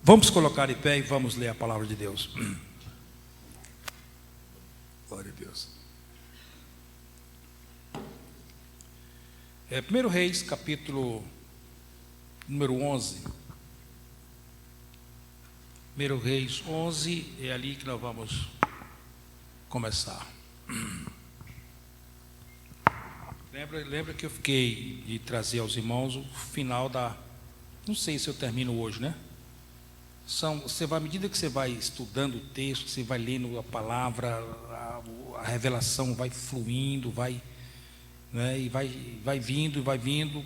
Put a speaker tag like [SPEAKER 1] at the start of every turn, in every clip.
[SPEAKER 1] Vamos colocar em pé e vamos ler a palavra de Deus. Glória a Deus. 1 Reis, capítulo número 11. 1 Reis 11, é ali que nós vamos começar. Lembra que eu fiquei de trazer aos irmãos o final da... Não sei se eu termino hoje, né? Você vai, à medida que você vai estudando o texto, você vai lendo a palavra, a revelação vai fluindo, vai, né, e vai vindo.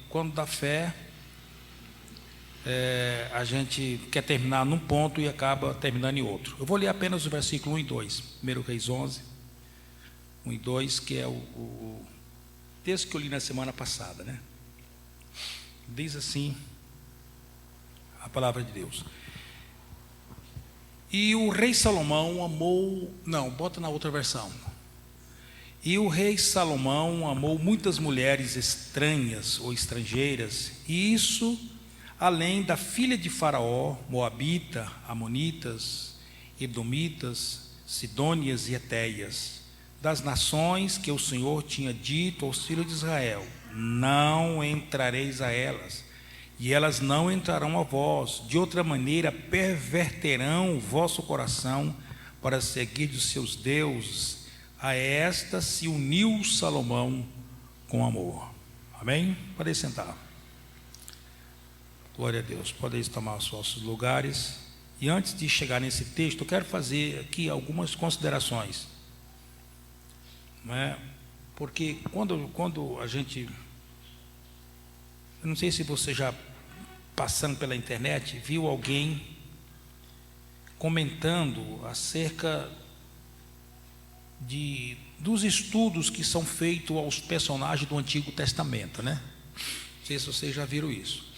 [SPEAKER 1] Quando dá fé, a gente quer terminar num ponto e acaba terminando em outro. Eu vou ler apenas o versículo 1 e 2, 1 Reis 11, 1 e 2, que é o texto que eu li na semana passada, né? Diz assim a palavra de Deus: e o rei Salomão amou... Não, bota na outra versão. E o rei Salomão amou muitas mulheres estranhas ou estrangeiras, e isso além da filha de Faraó, Moabita, Amonitas, Edomitas, Sidônias e Etéias, das nações que o Senhor tinha dito aos filhos de Israel: não entrareis a elas, e elas não entrarão a vós, de outra maneira perverterão o vosso coração para seguir os seus deuses. A esta se uniu Salomão com amor. Amém? Podem sentar. Glória a Deus. Podem tomar os vossos lugares. E antes de chegar nesse texto, eu quero fazer aqui algumas considerações, não é? Porque quando a gente... Eu não sei se você já, passando pela internet, viu alguém comentando acerca dos estudos que são feitos aos personagens do Antigo Testamento, né? Não sei se vocês já viram isso.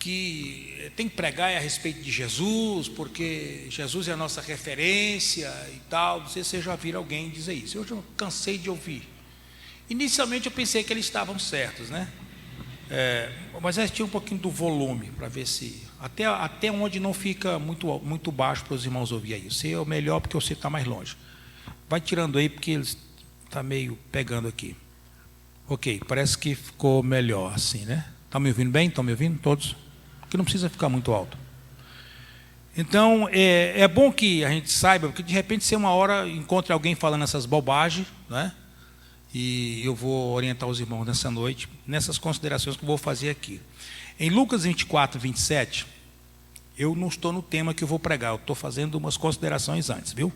[SPEAKER 1] Que tem que pregar a respeito de Jesus, porque Jesus é a nossa referência e tal. Não sei se vocês já viram alguém dizer isso. Eu já cansei de ouvir. Inicialmente eu pensei que eles estavam certos, né? Mas tinha um pouquinho do volume, para ver se... Até onde não fica muito baixo para os irmãos ouvir aí. Você é o melhor porque você está mais longe. Vai tirando aí, porque eles está meio pegando aqui. Ok, parece que ficou melhor assim, né? Estão me ouvindo bem? Estão me ouvindo todos? Porque não precisa ficar muito alto. Então, é bom que a gente saiba, porque de repente, se uma hora encontre alguém falando essas bobagens, né? E eu vou orientar os irmãos nessa noite, nessas considerações que eu vou fazer aqui. Em Lucas 24, 27, eu não estou no tema que eu vou pregar, eu estou fazendo umas considerações antes, viu?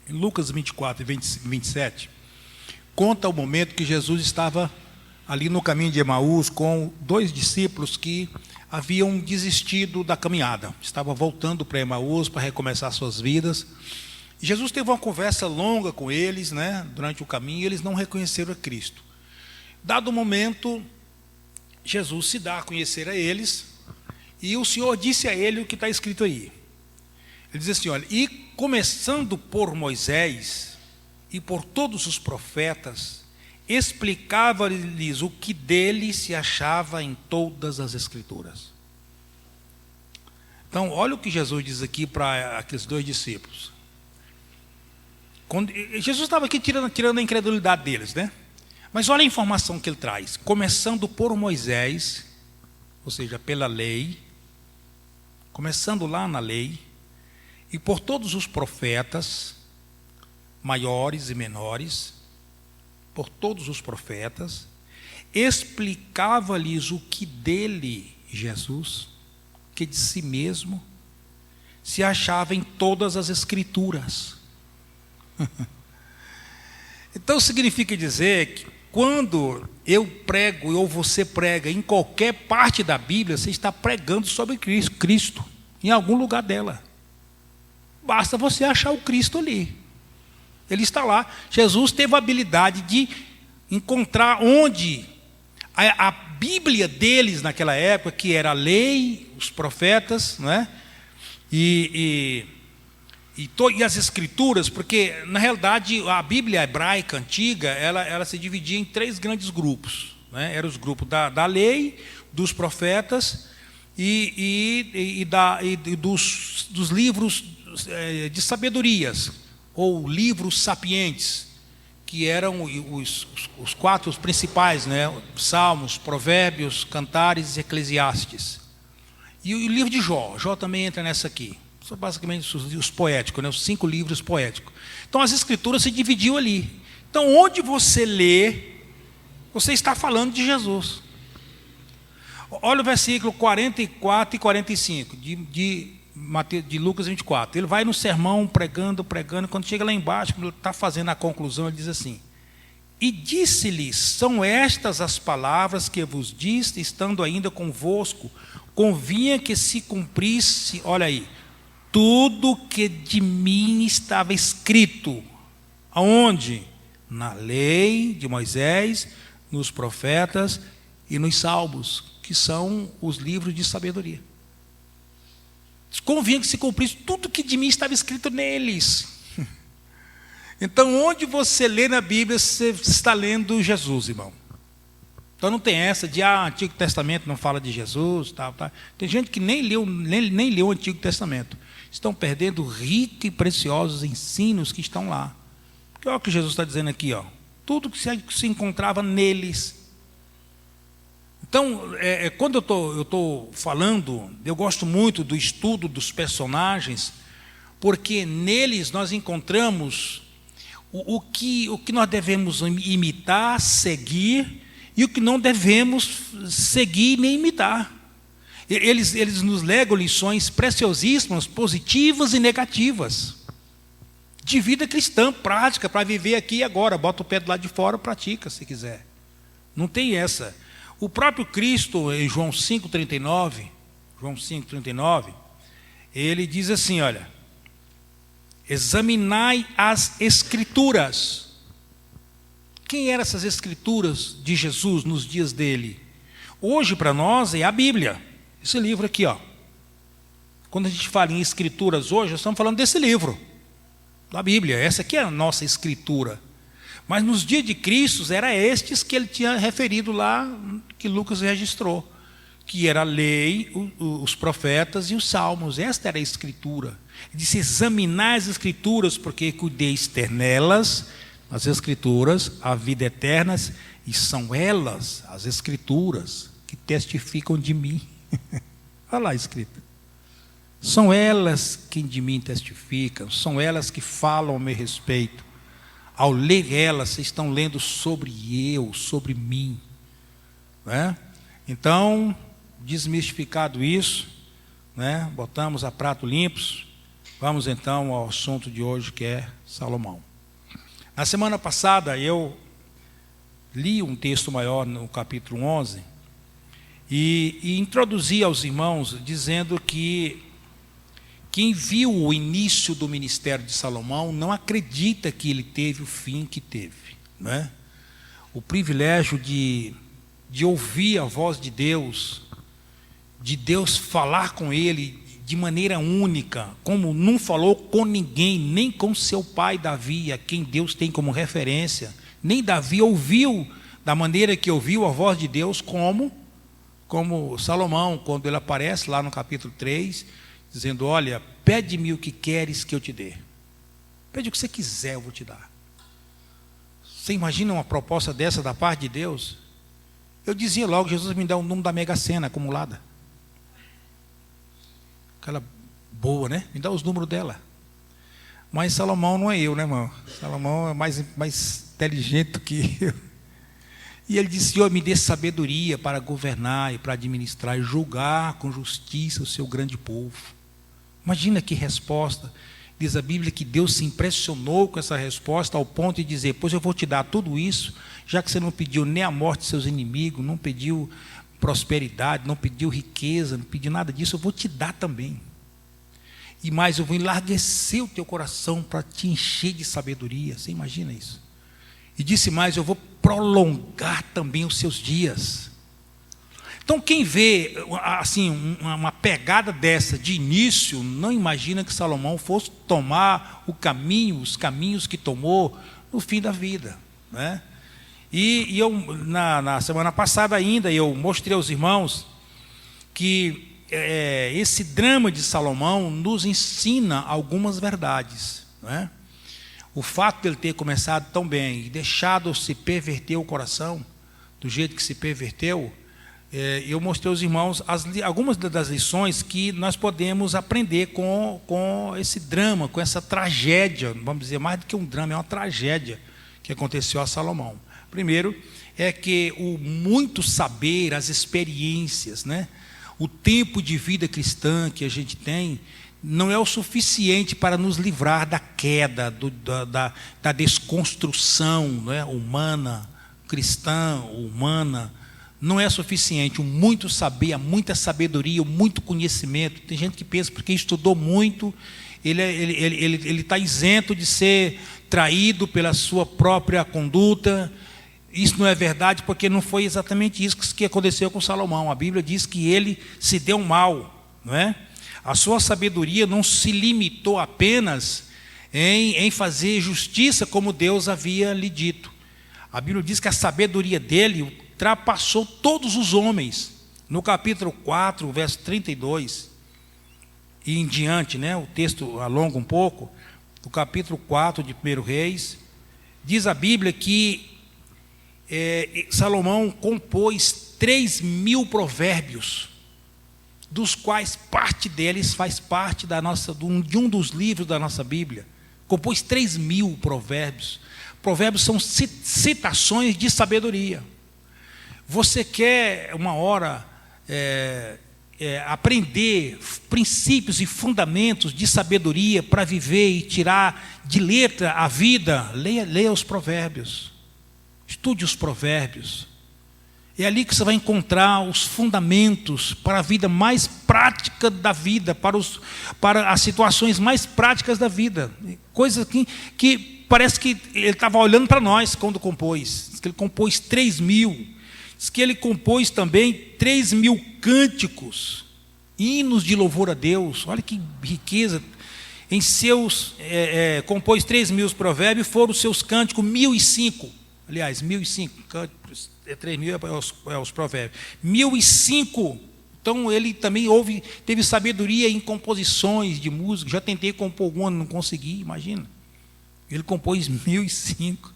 [SPEAKER 1] Em Lucas 24, 27, conta o momento que Jesus estava ali no caminho de Emaús com 2 discípulos que haviam desistido da caminhada, estavam voltando para Emaús para recomeçar suas vidas. E Jesus teve uma conversa longa com eles, né, durante o caminho, e eles não reconheceram a Cristo. Dado o momento, Jesus se dá a conhecer a eles, e o Senhor disse a ele o que está escrito aí. Ele diz assim, olha: e começando por Moisés e por todos os profetas, explicava-lhes o que dele se achava em todas as Escrituras. Então, olha o que Jesus diz aqui para aqueles 2 discípulos. Jesus estava aqui tirando a incredulidade deles, né? Mas olha a informação que ele traz. Começando por Moisés, ou seja, pela lei, começando lá na lei, e por todos os profetas, maiores e menores, por todos os profetas, explicava-lhes o que dele, Jesus, que de si mesmo, se achava em todas as Escrituras. Então significa dizer que quando eu prego ou você prega em qualquer parte da Bíblia, você está pregando sobre Cristo, em algum lugar dela. Basta você achar o Cristo ali. Ele está lá. Jesus teve a habilidade de encontrar onde a Bíblia deles naquela época, que era a lei, os profetas, não é? E as Escrituras, porque na realidade a Bíblia hebraica antiga, ela se dividia em 3 grandes grupos, né? Eram os grupos da lei, dos profetas e dos livros de sabedorias, ou livros sapientes, que eram os quatro principais, né? Salmos, Provérbios, Cantares e Eclesiastes. E o livro de Jó também entra nessa aqui. São basicamente os poéticos, né? Os 5 livros poéticos. Então as escrituras se dividiu ali. Então onde você lê, você está falando de Jesus. Olha o versículo 44 e 45 de Lucas 24. Ele vai no sermão pregando, quando chega lá embaixo, quando ele está fazendo a conclusão, ele diz assim: e disse-lhes, são estas as palavras que vos disse, estando ainda convosco, convinha que se cumprisse, olha aí, tudo que de mim estava escrito. Aonde? Na lei de Moisés, nos profetas e nos salmos, que são os livros de sabedoria. Convinha que se cumprisse tudo que de mim estava escrito neles. Então, onde você lê na Bíblia, você está lendo Jesus, irmão. Então não tem essa de Antigo Testamento não fala de Jesus, tal. Tem gente que nem leu o Antigo Testamento. Estão perdendo ricos e preciosos ensinos que estão lá. Porque olha o que Jesus está dizendo aqui, ó. Tudo que se encontrava neles. Então, quando eu estou falando, eu gosto muito do estudo dos personagens, porque neles nós encontramos o que nós devemos imitar, seguir, e o que não devemos seguir nem imitar. Eles nos legam lições preciosíssimas, positivas e negativas, de vida cristã, prática, para viver aqui e agora. Bota o pé do lado de fora, pratica, se quiser. Não tem essa. O próprio Cristo, em João 5,39, ele diz assim, olha: examinai as Escrituras. Quem eram essas Escrituras de Jesus nos dias dele? Hoje, para nós, é a Bíblia. Esse livro aqui, ó. Quando a gente fala em Escrituras hoje, nós estamos falando desse livro, da Bíblia. Essa aqui é a nossa Escritura. Mas nos dias de Cristo, era estes que ele tinha referido lá, que Lucas registrou, que era a lei, os profetas e os salmos. Esta era a Escritura. Ele disse: examinar as Escrituras, porque cuideis ter nelas, as Escrituras, a vida eterna, e são elas, as Escrituras, que testificam de mim. Olha lá escrito. São elas que de mim testificam, são elas que falam a meu respeito. Ao ler elas, vocês estão lendo sobre eu, sobre mim. Né? Então, desmistificado isso, né? Botamos a prato limpos, vamos então ao assunto de hoje, que é Salomão. Na semana passada, eu li um texto maior no capítulo 11, e introduzi aos irmãos, dizendo que quem viu o início do ministério de Salomão não acredita que ele teve o fim que teve. Né? O privilégio de ouvir a voz de Deus falar com ele de maneira única, como não falou com ninguém, nem com seu pai Davi, a quem Deus tem como referência. Nem Davi ouviu da maneira que ouviu a voz de Deus, como Salomão, quando ele aparece lá no capítulo 3, dizendo: olha, pede-me o que queres que eu te dê. Pede o que você quiser, eu vou te dar. Você imagina uma proposta dessa da parte de Deus? Eu dizia logo: Jesus me dá o número da Mega Sena acumulada. Aquela boa, né? Me dá os números dela. Mas Salomão não é eu, né, irmão? Salomão é mais inteligente do que eu. E ele disse: Senhor, me dê sabedoria para governar e para administrar e julgar com justiça o seu grande povo. Imagina que resposta. Diz a Bíblia que Deus se impressionou com essa resposta ao ponto de dizer: pois eu vou te dar tudo isso, já que você não pediu nem a morte de seus inimigos, não pediu prosperidade, não pediu riqueza, não pediu nada disso, eu vou te dar também. E mais, eu vou enlarguecer o teu coração para te encher de sabedoria. Você imagina isso? E disse mais: eu vou prolongar também os seus dias. Então, quem vê assim uma pegada dessa de início, não imagina que Salomão fosse tomar os caminhos que tomou no fim da vida, né? E eu, na semana passada ainda, eu mostrei aos irmãos que esse drama de Salomão nos ensina algumas verdades, não é? O fato de ele ter começado tão bem e deixado se perverter o coração, do jeito que se perverteu, eu mostrei aos irmãos algumas das lições que nós podemos aprender com esse drama, com essa tragédia, vamos dizer, mais do que um drama, é uma tragédia que aconteceu a Salomão. Primeiro, é que o muito saber, as experiências, né, o tempo de vida cristã que a gente tem, não é o suficiente para nos livrar da queda, da desconstrução, não é, humana, cristã, humana. Não é suficiente. O muito saber, a muita sabedoria, o muito conhecimento. Tem gente que pensa, porque estudou muito, ele está isento de ser traído pela sua própria conduta. Isso não é verdade, porque não foi exatamente isso que aconteceu com Salomão. A Bíblia diz que ele se deu mal, não é? A sua sabedoria não se limitou apenas em fazer justiça como Deus havia lhe dito. A Bíblia diz que a sabedoria dele ultrapassou todos os homens. No capítulo 4, verso 32 e em diante, né? O texto alonga um pouco. No capítulo 4 de 1 Reis, diz a Bíblia que Salomão compôs 3.000 provérbios, dos quais parte deles faz parte de um dos livros da nossa Bíblia. Compôs 3.000 provérbios. Provérbios são citações de sabedoria. Você quer uma hora aprender princípios e fundamentos de sabedoria para viver e tirar de letra a vida? Leia os provérbios. Estude os provérbios. É ali que você vai encontrar os fundamentos para a vida mais prática da vida, para as situações mais práticas da vida. Coisas que parece que ele estava olhando para nós quando compôs. Diz que ele compôs 3.000. Diz que ele compôs também 3.000 cânticos, hinos de louvor a Deus. Olha que riqueza. Em seus, compôs 3.000 provérbios, foram os seus cânticos 1.005. Aliás, 1.005 cânticos, 3.000 é os provérbios. 1.005. Então ele também teve sabedoria em composições de música. Já tentei compor um ano, não consegui, imagina. Ele compôs 1.005.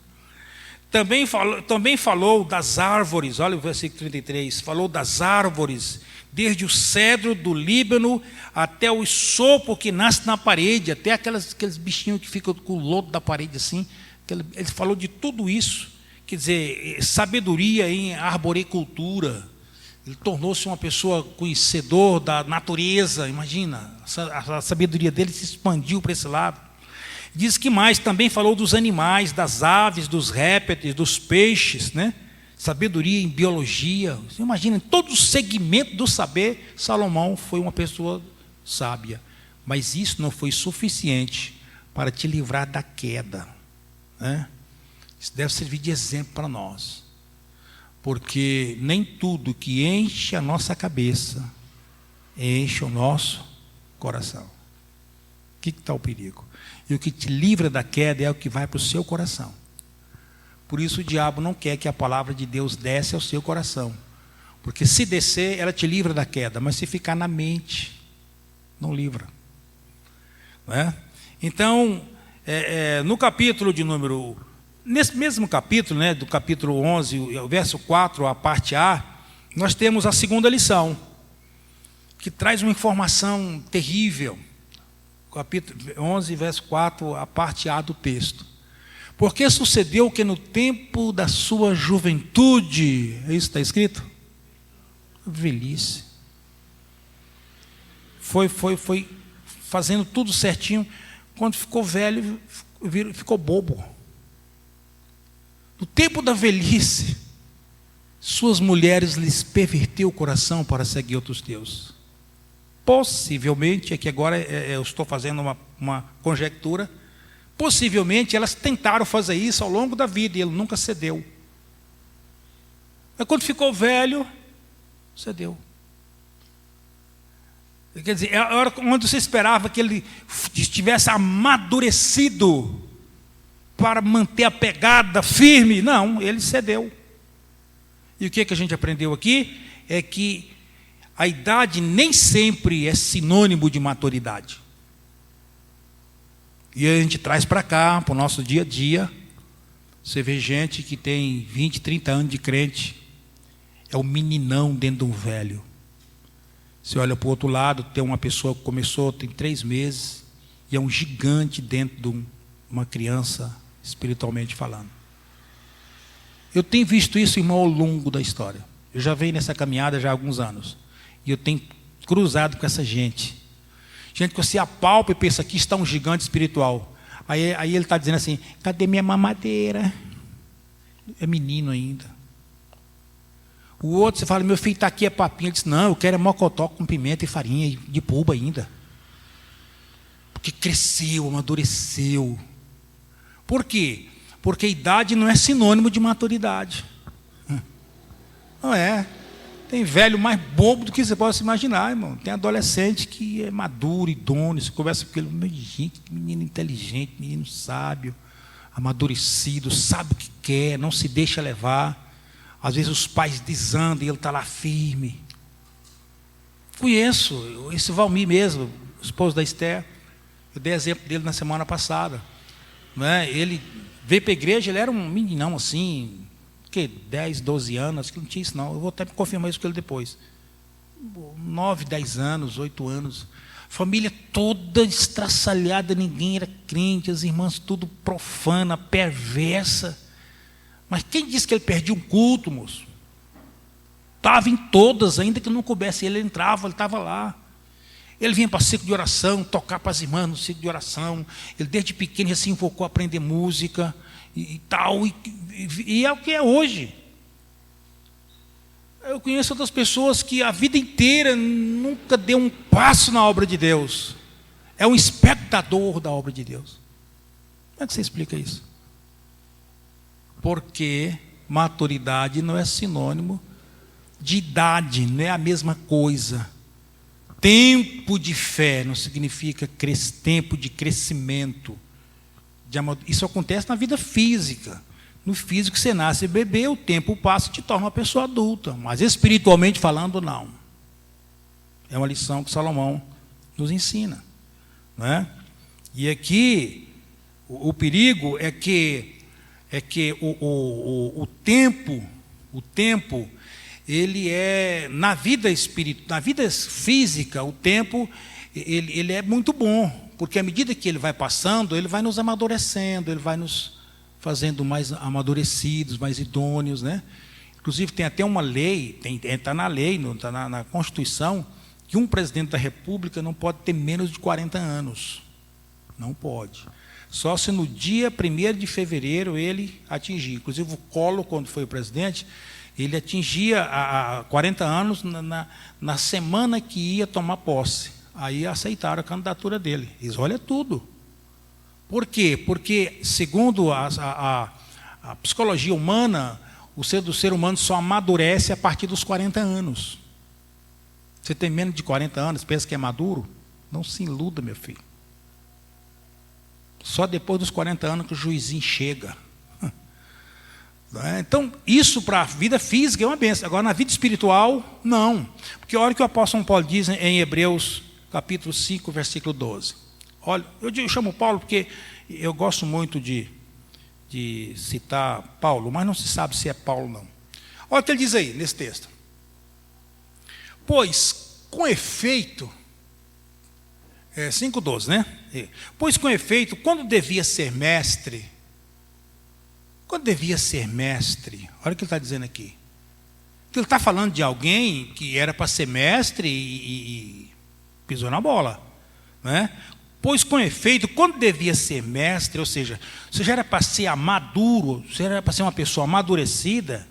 [SPEAKER 1] Também falou das árvores, olha o versículo 33, falou das árvores, desde o cedro do Líbano até o sopo que nasce na parede, até aqueles bichinhos que ficam com o lodo da parede assim. Ele falou de tudo isso, quer dizer, sabedoria em arboricultura. Ele tornou-se uma pessoa conhecedor da natureza, imagina, a sabedoria dele se expandiu para esse lado. Diz que mais, também falou dos animais, das aves, dos répteis, dos peixes, né? Sabedoria em biologia. Você imagina, em todo o segmento do saber, Salomão foi uma pessoa sábia. Mas isso não foi suficiente para te livrar da queda, né? Isso deve servir de exemplo para nós. Porque nem tudo que enche a nossa cabeça enche o nosso coração. O que está o perigo? E o que te livra da queda é o que vai para o seu coração. Por isso o diabo não quer que a palavra de Deus desce ao seu coração. Porque se descer, ela te livra da queda. Mas se ficar na mente, não livra. Não é? Então, no capítulo de número... Nesse mesmo capítulo, né, do capítulo 11, o verso 4, a parte A, nós temos a segunda lição, que traz uma informação terrível. Capítulo 11, verso 4, a parte A do texto. Porque sucedeu que no tempo da sua juventude, é isso que está escrito? Velhice. Foi fazendo tudo certinho. Quando ficou velho, ficou bobo. No tempo da velhice, suas mulheres lhes perverteu o coração para seguir outros deuses. Possivelmente, é que agora eu estou fazendo uma conjectura, possivelmente elas tentaram fazer isso ao longo da vida e ele nunca cedeu. Mas quando ficou velho, cedeu. Quer dizer, é a hora onde você esperava que ele estivesse amadurecido para manter a pegada firme. Não, ele cedeu. E o que a gente aprendeu aqui é que a idade nem sempre é sinônimo de maturidade. E a gente traz para cá, para o nosso dia a dia. Você vê gente que tem 20, 30 anos de crente, é um meninão dentro de um velho. Você olha para o outro lado, tem uma pessoa que começou, tem 3 meses, e é um gigante dentro de uma criança, espiritualmente falando. Eu tenho visto isso, irmão, ao longo da história. Eu já venho nessa caminhada já há alguns anos. E eu tenho cruzado com essa gente. Gente que você apalpa e pensa, aqui está um gigante espiritual. Aí ele está dizendo assim, cadê minha mamadeira? É menino ainda. O outro, você fala, meu filho está aqui, é papinho. Ele diz, não, eu quero é mocotó com pimenta e farinha de polpa ainda. Porque cresceu, amadureceu. Por quê? Porque a idade não é sinônimo de maturidade. Não é. Tem velho mais bobo do que você possa imaginar, irmão. Tem adolescente que é maduro, idôneo. Você conversa com ele, gente, que menino inteligente, menino sábio, amadurecido, sabe o que quer, não se deixa levar. Às vezes os pais desandam e ele está lá firme. Conheço esse Valmir mesmo, esposo da Esther. Eu dei exemplo dele na semana passada. Não é? Ele veio para a igreja, ele era um meninão assim, 10, 12 anos, acho que não tinha isso não. Eu vou até confirmar isso com ele depois. 9, 10 anos, 8 anos. Família toda estraçalhada, ninguém era crente, as irmãs tudo profana, perversa. Mas quem disse que ele perdia um culto, moço? Estava em todas, ainda que não coubesse ele entrava, ele estava lá. Ele vinha para ciclo de oração, tocar para as irmãs no ciclo de oração. Ele desde pequeno já se invocou a aprender música e tal. E é o que é hoje. Eu conheço outras pessoas que a vida inteira nunca deu um passo na obra de Deus. É um espectador da obra de Deus. Como é que você explica isso? Porque maturidade não é sinônimo de idade, não é a mesma coisa. Tempo de fé não significa tempo de crescimento. Isso acontece na vida física. No físico você nasce bebê, o tempo passa e te torna uma pessoa adulta. Mas espiritualmente falando, não. É uma lição que Salomão nos ensina. Não é? E aqui, o perigo é que o tempo, ele é, na vida física, o tempo, ele é muito bom, porque à medida que ele vai passando, ele vai nos amadurecendo, ele vai nos fazendo mais amadurecidos, mais idôneos, né? Inclusive tem até uma lei, está na lei, está na Constituição, que um presidente da República não pode ter menos de 40 anos. Não pode. Só se no dia 1º de fevereiro ele atingir. Inclusive o Collor, quando foi o presidente, ele atingia a 40 anos na semana que ia tomar posse. Aí aceitaram a candidatura dele. Eles olham tudo. Por quê? Porque, segundo a psicologia humana, o ser humano só amadurece a partir dos 40 anos. Você tem menos de 40 anos, pensa que é maduro? Não se iluda, meu filho. Só depois dos 40 anos que o juizinho chega. Então, isso para a vida física é uma bênção. Agora, na vida espiritual, não. Porque olha o que o apóstolo Paulo diz em Hebreus, capítulo 5, versículo 12. Olha, eu chamo Paulo porque eu gosto muito de citar Paulo, mas não se sabe se é Paulo, não. Olha o que ele diz aí, nesse texto. Pois, com efeito... 5,12, né? Pois com efeito, quando devia ser mestre, olha o que ele está dizendo aqui. Ele está falando de alguém que era para ser mestre e pisou na bola, né? Pois com efeito, quando devia ser mestre, ou seja, você já era para ser maduro, você já era para ser uma pessoa amadurecida.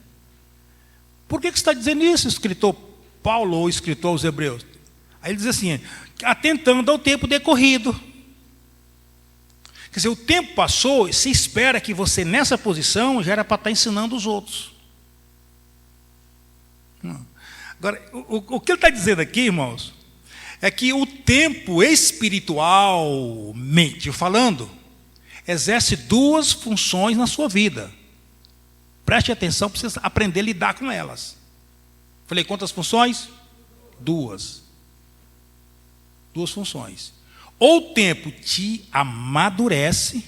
[SPEAKER 1] Por que você está dizendo isso, escritor Paulo ou escritor aos Hebreus? Aí ele diz assim, atentando ao tempo decorrido. Quer dizer, o tempo passou e se espera que você nessa posição já era para estar ensinando os outros. Agora, o que ele está dizendo aqui, irmãos, é que o tempo espiritualmente falando, exerce duas funções na sua vida. Preste atenção para você aprender a lidar com elas. Falei, quantas funções? Duas. Duas funções. Ou o tempo te amadurece,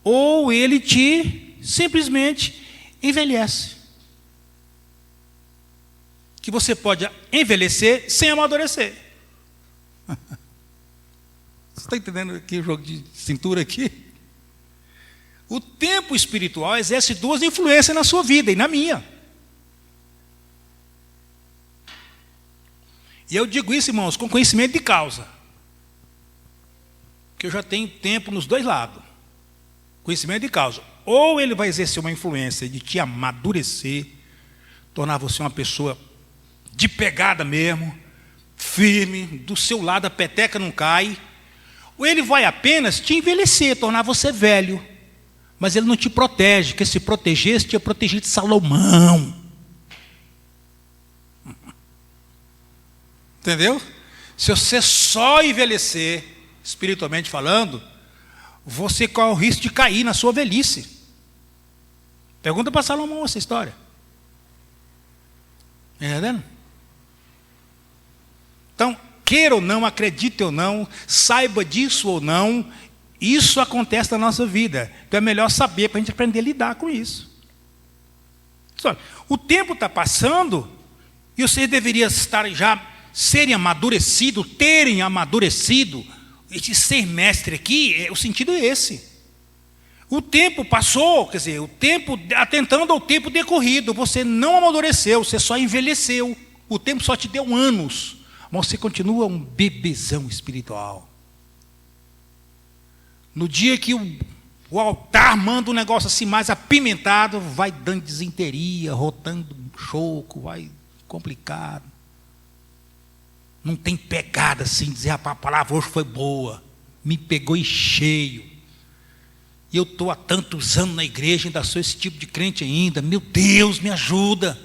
[SPEAKER 1] ou ele te simplesmente envelhece. Que você pode envelhecer sem amadurecer. Você está entendendo aqui o jogo de cintura aqui? O tempo espiritual exerce duas influências na sua vida e na minha. E eu digo isso, irmãos, com conhecimento de causa. Porque eu já tenho tempo nos dois lados. Conhecimento de causa. Ou ele vai exercer uma influência de te amadurecer, tornar você uma pessoa de pegada mesmo, firme, do seu lado a peteca não cai. Ou ele vai apenas te envelhecer, tornar você velho. Mas ele não te protege, porque se protegesse, tinha protegido Salomão. Entendeu? Se você só envelhecer, espiritualmente falando, você corre o risco de cair na sua velhice. Pergunta para Salomão essa história. Entendendo? Então, queira ou não, acredite ou não, saiba disso ou não, isso acontece na nossa vida. Então é melhor saber para a gente aprender a lidar com isso. O tempo está passando e você deveria estar já serem amadurecido, terem amadurecido. Esse ser mestre aqui, o sentido é esse. O tempo passou, quer dizer, o tempo, atentando ao tempo decorrido, você não amadureceu, você só envelheceu. O tempo só te deu anos, mas você continua um bebezão espiritual. No dia que o altar manda um negócio assim mais apimentado, vai dando desinteria, rotando choco, vai complicado. Não tem pegada assim, dizer, rapaz, a palavra hoje foi boa, me pegou em cheio. E eu estou há tantos anos na igreja, ainda sou esse tipo de crente ainda. Meu Deus, me ajuda.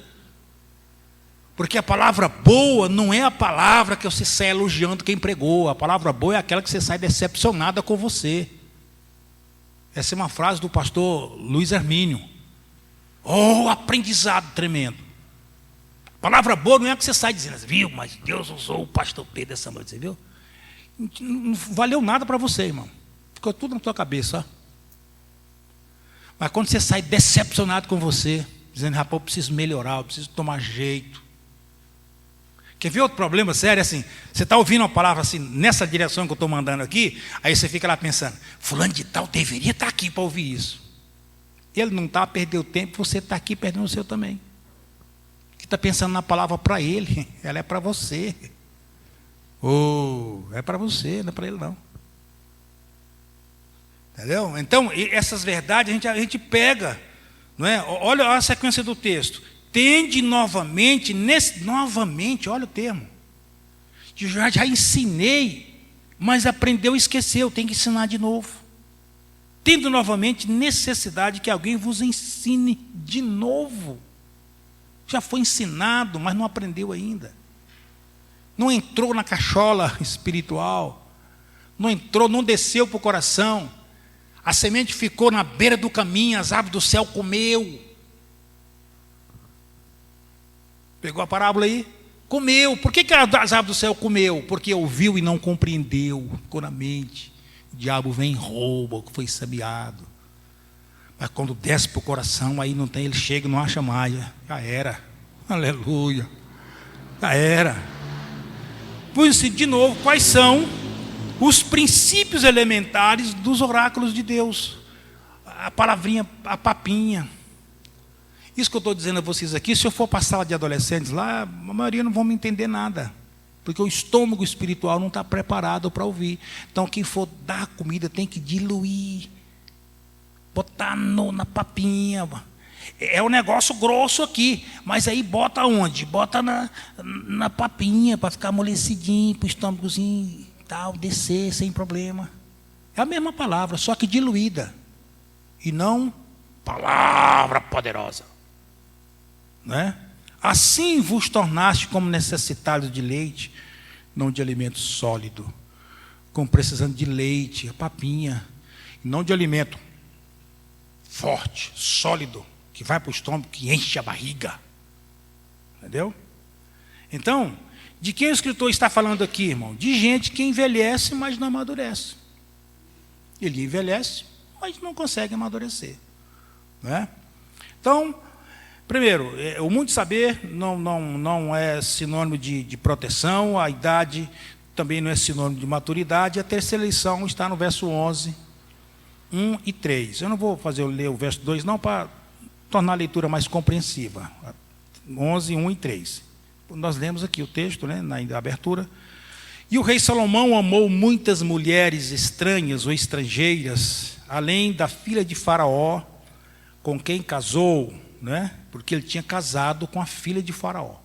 [SPEAKER 1] Porque a palavra boa não é a palavra que você sai elogiando quem pregou. A palavra boa é aquela que você sai decepcionada com você. Essa é uma frase do pastor Luiz Hermínio. Oh, aprendizado tremendo. A palavra boa não é a que você sai dizendo, viu, mas Deus usou o pastor Pedro essa noite, você viu? Não valeu nada para você, irmão. Ficou tudo na tua cabeça, ó. Mas quando você sai decepcionado com você, dizendo, rapaz, eu preciso melhorar, eu preciso tomar jeito. Quer ver outro problema sério? Assim, você está ouvindo uma palavra assim, nessa direção que eu estou mandando aqui, aí você fica lá pensando, fulano de tal deveria estar aqui para ouvir isso. Ele não está, perdeu tempo, você está aqui perdendo o seu também. Que está pensando na palavra para ele, ela é para você. É para você, não é para ele não. Entendeu? Então, essas verdades a gente pega, não é? Olha a sequência do texto. Tende novamente, novamente, olha o termo. Já ensinei, mas aprendeu e esqueceu, tem que ensinar de novo. Tendo novamente necessidade que alguém vos ensine de novo. Já foi ensinado, mas não aprendeu ainda. Não entrou na cachola espiritual. Não entrou, não desceu para o coração. A semente ficou na beira do caminho, as aves do céu comeu. Pegou a parábola aí? Comeu. Por que as aves do céu comeu? Porque ouviu e não compreendeu. Ficou na mente. O diabo vem e rouba o que foi semeado. Mas quando desce para o coração, aí não tem, ele chega e não acha mais. Já era. Aleluia. Já era. Por isso, de novo, quais são os princípios elementares dos oráculos de Deus? A palavrinha, a papinha. Isso que eu estou dizendo a vocês aqui, se eu for para a sala de adolescentes lá, a maioria não vão me entender nada. Porque o estômago espiritual não está preparado para ouvir. Então, quem for dar comida tem que diluir. Botar na papinha. É um negócio grosso aqui. Mas aí bota onde? Bota na papinha, para ficar amolecidinho, para o estômagozinho tal, descer sem problema. É a mesma palavra, só que diluída. E não palavra poderosa. Né? Assim vos tornaste como necessitados de leite, não de alimento sólido. como precisando de leite, a papinha, não de alimento forte, sólido, que vai para o estômago, que enche a barriga. Entendeu? Então, de quem o escritor está falando aqui, irmão? De gente que envelhece, mas não amadurece. Ele envelhece, mas não consegue amadurecer. Não é? Então, primeiro, o muito saber não é sinônimo de proteção, a idade também não é sinônimo de maturidade. A terceira lição está no verso 11, 1 e 3. Eu não vou ler o verso 2, não, para tornar a leitura mais compreensiva. 11, 1 e 3. Nós lemos aqui o texto, né, na abertura. E o rei Salomão amou muitas mulheres estranhas ou estrangeiras, além da filha de Faraó, com quem casou, né, porque ele tinha casado com a filha de Faraó.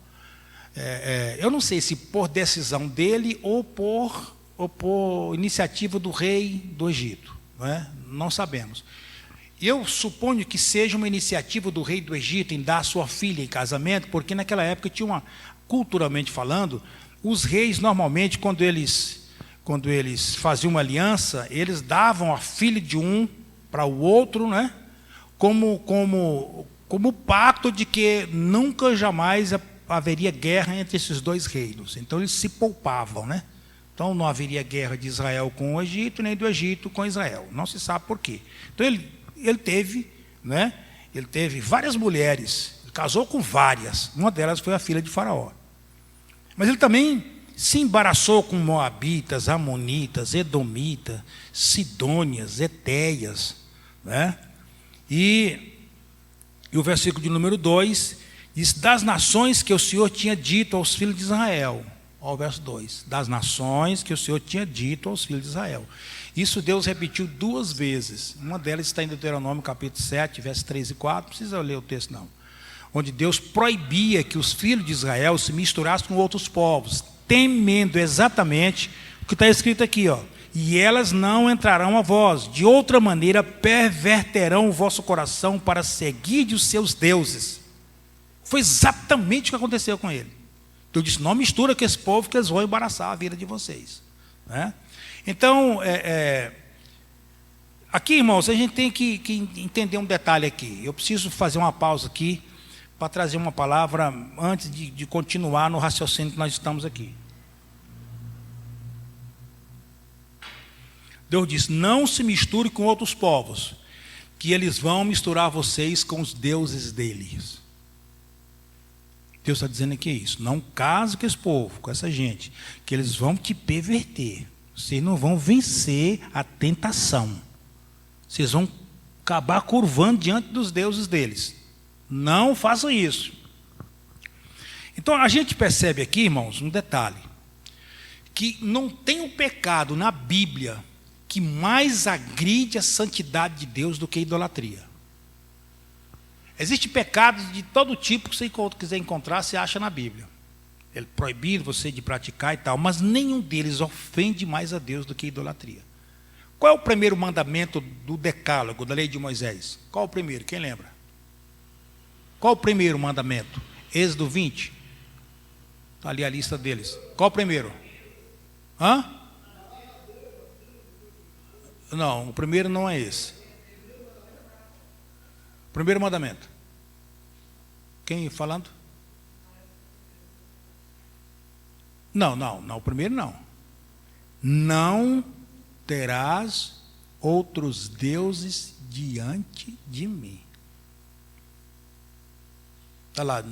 [SPEAKER 1] Eu não sei se por decisão dele ou por iniciativa do rei do Egito. Não sabemos. Eu suponho que seja uma iniciativa do rei do Egito em dar sua filha em casamento, porque naquela época tinha culturalmente falando, os reis normalmente, quando eles faziam uma aliança, eles davam a filha de um para o outro, né, como pacto de que nunca jamais haveria guerra entre esses dois reinos. Então eles se poupavam, né? Então não haveria guerra de Israel com o Egito, nem do Egito com Israel. Não se sabe por quê. Então ele teve, né? Ele teve várias mulheres, ele casou com várias. Uma delas foi a filha de Faraó. Mas ele também se embaraçou com moabitas, amonitas, edomitas, sidônias, etéias, né? E o versículo de número 2 diz: das nações que o Senhor tinha dito aos filhos de Israel. Olha o verso 2. Das nações que o Senhor tinha dito aos filhos de Israel. Isso Deus repetiu 2 vezes. Uma delas está em Deuteronômio capítulo 7, versos 3 e 4. Não precisa ler o texto, não. Onde Deus proibia que os filhos de Israel se misturassem com outros povos, temendo exatamente o que está escrito aqui, ó. E elas não entrarão a vós, de outra maneira perverterão o vosso coração para seguir os seus deuses. Foi exatamente o que aconteceu com ele. Eu disse: não mistura com esse povo, que eles vão embaraçar a vida de vocês, né? Então, aqui, irmãos, a gente tem que entender um detalhe aqui. Eu preciso fazer uma pausa aqui para trazer uma palavra antes de continuar no raciocínio que nós estamos aqui. Deus diz: não se misture com outros povos, que eles vão misturar vocês com os deuses deles. Deus está dizendo aqui isso. Não case com esse povo, com essa gente, que eles vão te perverter. Vocês não vão vencer a tentação. Vocês vão acabar curvando diante dos deuses deles. Não façam isso. Então a gente percebe aqui, irmãos, um detalhe: que não tem um pecado na Bíblia que mais agride a santidade de Deus do que a idolatria. Existem pecados de todo tipo que você quiser encontrar, você acha na Bíblia. Ele proibir você de praticar e tal, mas nenhum deles ofende mais a Deus do que a idolatria. Qual é o primeiro mandamento do decálogo, da lei de Moisés? Qual o primeiro? Quem lembra? Qual o primeiro mandamento? Êxodo 20. Está ali a lista deles. Qual o primeiro? Não, o primeiro não é esse. Primeiro mandamento. Quem falando? Não, o primeiro não. Não terás outros deuses diante de mim. Está lá,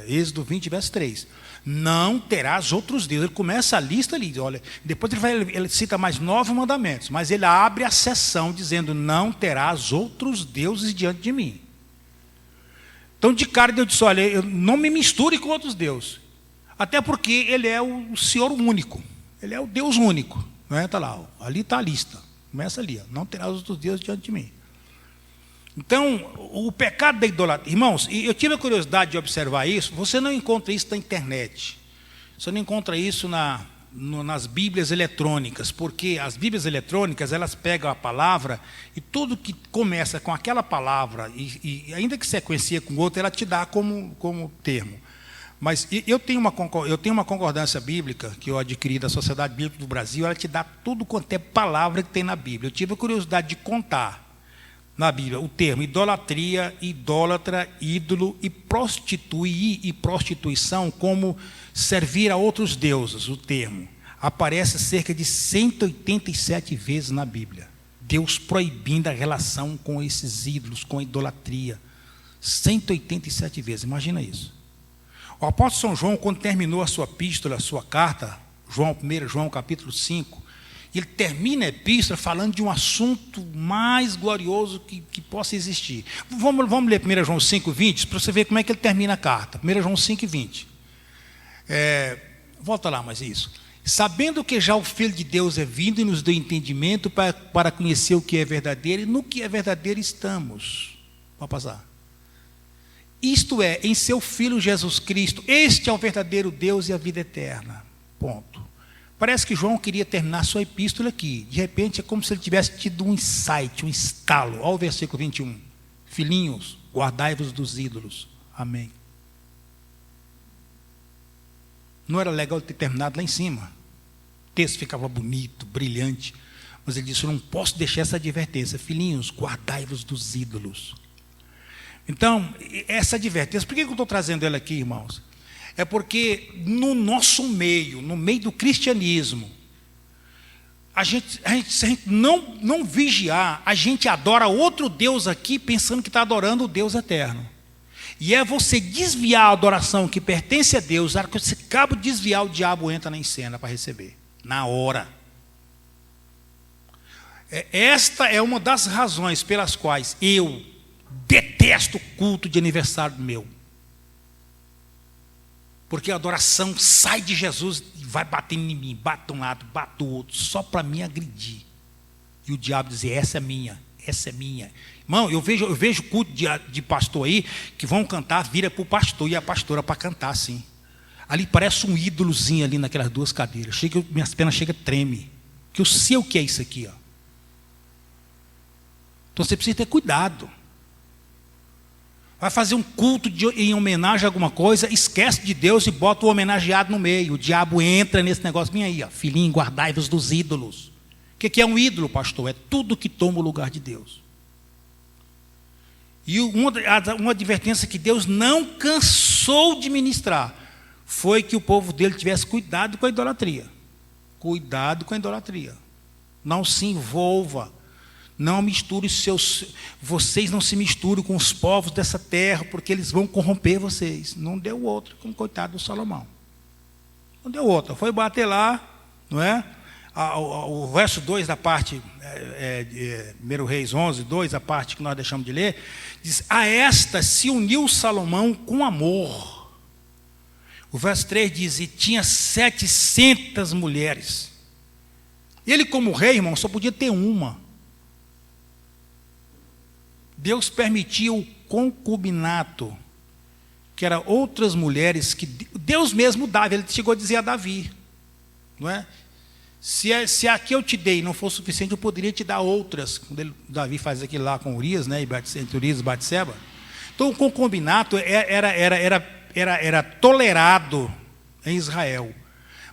[SPEAKER 1] Êxodo 20, verso 3. Não terás outros deuses. Ele começa a lista ali, olha. Depois ele cita mais 9 mandamentos, mas ele abre a seção dizendo: não terás outros deuses diante de mim. Então, de cara, Deus disse: olha, eu não me misture com outros deuses. Até porque ele é o Senhor único. Ele é o Deus único. Está lá, ali está a lista. Começa ali: não terás outros deuses diante de mim. Então, o pecado da idolatria, irmãos, e eu tive a curiosidade de observar isso. Você não encontra isso na internet, você não encontra isso nas Bíblias eletrônicas, porque as Bíblias eletrônicas, elas pegam a palavra e tudo que começa com aquela palavra, e ainda que sequencia com outra, ela te dá como termo. Mas eu tenho uma concordância bíblica que eu adquiri da Sociedade Bíblica do Brasil, ela te dá tudo quanto é palavra que tem na Bíblia. Eu tive a curiosidade de contar na Bíblia o termo idolatria, idólatra, ídolo e prostituir e prostituição como servir a outros deuses, o termo. Aparece cerca de 187 vezes na Bíblia. Deus proibindo a relação com esses ídolos, com a idolatria. 187 vezes, imagina isso. O apóstolo São João, quando terminou a sua epístola, a sua carta, 1 João capítulo 5, ele termina a epístola falando de um assunto mais glorioso que possa existir. Vamos ler 1 João 5,20, para você ver como é que ele termina a carta. 1 João 5,20. Volta lá, mas é isso. Sabendo que já o Filho de Deus é vindo e nos deu entendimento para conhecer o que é verdadeiro, e no que é verdadeiro estamos. Pode passar. Isto é, em seu Filho Jesus Cristo, este é o verdadeiro Deus e a vida eterna. Ponto. Parece que João queria terminar sua epístola aqui. De repente, é como se ele tivesse tido um insight, um estalo. Olha o versículo 21. Filhinhos, guardai-vos dos ídolos. Amém. Não era legal ter terminado lá em cima. O texto ficava bonito, brilhante. Mas ele disse, eu não posso deixar essa advertência. Filhinhos, guardai-vos dos ídolos. Então, essa advertência, por que eu estou trazendo ela aqui, irmãos? É porque no nosso meio, no meio do cristianismo, se a gente não vigiar, a gente adora outro Deus aqui, pensando que está adorando o Deus eterno. E é você desviar a adoração que pertence a Deus, a hora que você acaba de desviar, o diabo entra em cena para receber, na hora. Esta é uma das razões pelas quais eu detesto o culto de aniversário meu. Porque a adoração sai de Jesus e vai batendo em mim, bate um lado, bate o outro, só para me agredir. E o diabo dizer, essa é minha, essa é minha. Irmão, eu vejo culto de pastor aí, que vão cantar, vira para o pastor e a pastora para cantar assim. Ali parece um ídolozinho ali naquelas duas cadeiras. Minhas pernas chegam a treme. Porque eu sei o que é isso aqui. Ó. Então você precisa ter cuidado. Vai fazer um culto em homenagem a alguma coisa, esquece de Deus e bota o homenageado no meio. O diabo entra nesse negócio. Vem aí, ó, filhinho, guardai-vos dos ídolos. O que é um ídolo, pastor? É tudo que toma o lugar de Deus. E uma advertência que Deus não cansou de ministrar foi que o povo dele tivesse cuidado com a idolatria. Cuidado com a idolatria. Não se envolva. Não misture vocês não se misturem com os povos dessa terra, porque eles vão corromper vocês. Não deu outra, como coitado do Salomão. Não deu outra. Foi bater lá, não é? O verso 2 da parte, 1 Reis 11, 2, a parte que nós deixamos de ler, diz, a esta se uniu Salomão com amor. O verso 3 diz, e tinha 700 mulheres. Ele como rei, irmão, só podia ter uma. Deus permitia o concubinato, que eram outras mulheres que Deus mesmo dava. Ele chegou a dizer a Davi, não é? Se a que eu te dei não for suficiente, eu poderia te dar outras. Quando Davi faz aquilo lá com Urias, né? Entre Urias e Batseba. Então o concubinato era tolerado em Israel.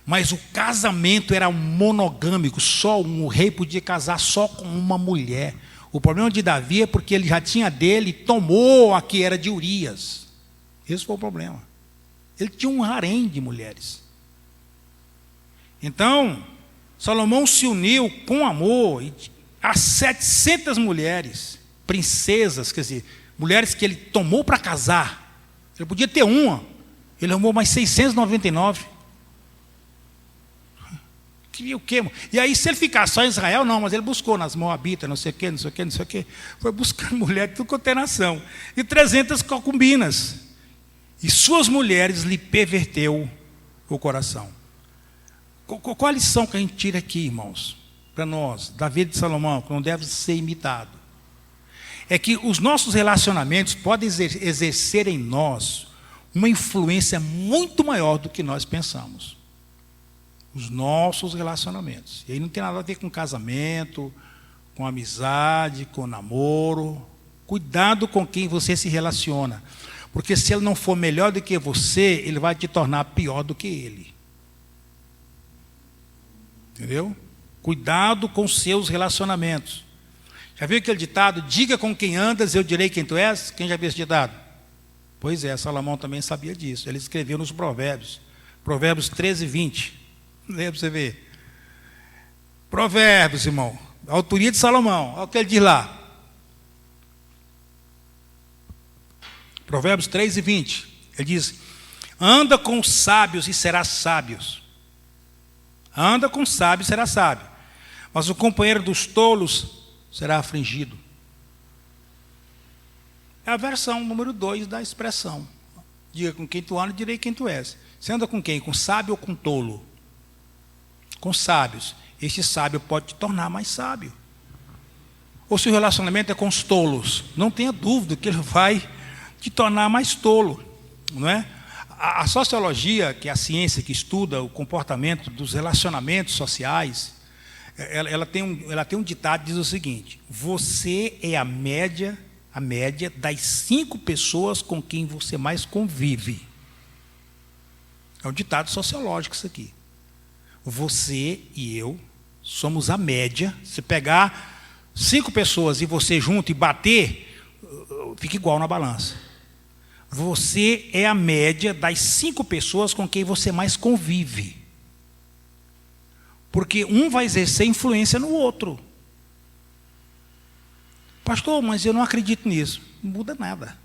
[SPEAKER 1] Mas o casamento era monogâmico, o rei podia casar só com uma mulher. O problema de Davi é porque ele já tinha dele e tomou a que era de Urias. Esse foi o problema. Ele tinha um harém de mulheres. Então, Salomão se uniu com amor a 700 mulheres, princesas, quer dizer, mulheres que ele tomou para casar. Ele podia ter uma, ele arrumou mais 699. Queria o quê? E aí, se ele ficar só em Israel, não, mas ele buscou nas Moabitas, não sei o quê, não sei o quê, não sei o quê. Foi buscando mulher de tudo quanto é nação. E 300 concubinas. E suas mulheres lhe perverteu o coração. Qual a lição que a gente tira aqui, irmãos? Para nós, da vida de Salomão, que não deve ser imitado. É que os nossos relacionamentos podem exercer em nós uma influência muito maior do que nós pensamos. Os nossos relacionamentos. E aí não tem nada a ver com casamento, com amizade, com namoro. Cuidado com quem você se relaciona. Porque se ele não for melhor do que você, ele vai te tornar pior do que ele. Entendeu? Cuidado com os seus relacionamentos. Já viu aquele ditado? Diga com quem andas, eu direi quem tu és? Quem já viu esse ditado? Pois é, Salomão também sabia disso. Ele escreveu nos Provérbios. Provérbios 13, 20. Lê para você ver. Provérbios, irmão. A autoria de Salomão. Olha o que ele diz lá. Provérbios 3 e 20. Ele diz: anda com os sábios e serás sábio. Anda com os sábios e serás sábio. Mas o companheiro dos tolos será afligido. É a versão número 2 da expressão. Diga com quem tu anda, direi quem tu és. Você anda com quem? Com sábio ou com tolo? Com sábios. Este sábio pode te tornar mais sábio. Ou se o relacionamento é com os tolos, não tenha dúvida que ele vai te tornar mais tolo, não é? A sociologia, que é a ciência que estuda o comportamento dos relacionamentos sociais, ela tem um ditado que diz o seguinte: você é a média das 5 pessoas com quem você mais convive. É um ditado sociológico isso aqui. Você e eu somos a média. Se pegar 5 pessoas e você junto e bater, fica igual na balança. Você é a média das 5 pessoas com quem você mais convive. Porque um vai exercer influência no outro. Pastor, mas eu não acredito nisso. Não muda nada.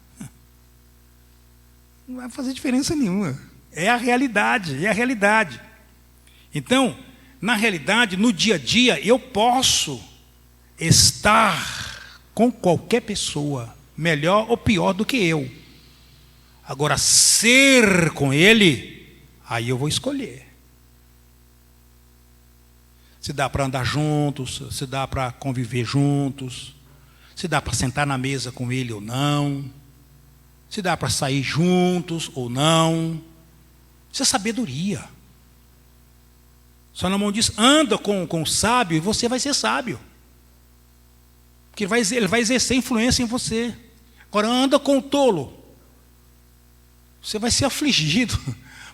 [SPEAKER 1] Não vai fazer diferença nenhuma. É a realidade, é a realidade. Então, na realidade, no dia a dia, eu posso estar com qualquer pessoa, melhor ou pior do que eu. Agora, ser com ele, aí eu vou escolher. Se dá para andar juntos, se dá para conviver juntos, se dá para sentar na mesa com ele ou não, se dá para sair juntos ou não. Isso é sabedoria. Salomão diz: anda com o sábio e você vai ser sábio. Porque ele vai exercer influência em você. Agora, anda com o tolo, você vai ser afligido.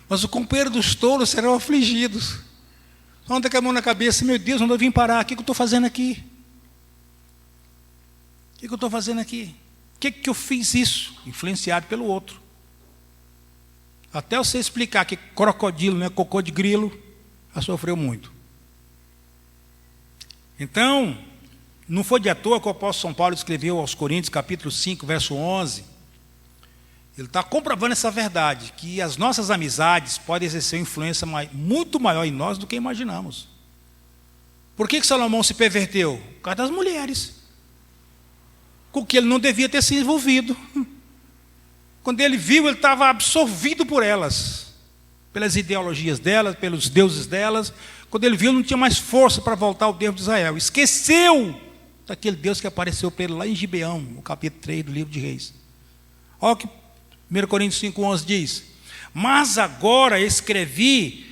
[SPEAKER 1] Mas o companheiro dos tolos serão afligidos. Anda com a mão na cabeça: meu Deus, onde eu vim parar? O que eu estou fazendo aqui? O que eu estou fazendo aqui? O que eu fiz isso? Influenciado pelo outro. Até você explicar que crocodilo não é cocô de grilo, já sofreu muito. Então, não foi de à toa que o apóstolo São Paulo escreveu aos Coríntios, capítulo 5, verso 11. Ele está comprovando essa verdade, que as nossas amizades podem exercer uma influência muito maior em nós do que imaginamos. Por que Salomão se perverteu? Por causa das mulheres, com que ele não devia ter se envolvido. Quando ele viu, ele estava absorvido por elas, pelas ideologias delas, pelos deuses delas. Quando ele viu, não tinha mais força para voltar ao Deus de Israel. Esqueceu daquele Deus que apareceu para ele lá em Gibeão, no capítulo 3 do livro de Reis. Olha o que 1 Coríntios 5,11 diz: mas agora escrevi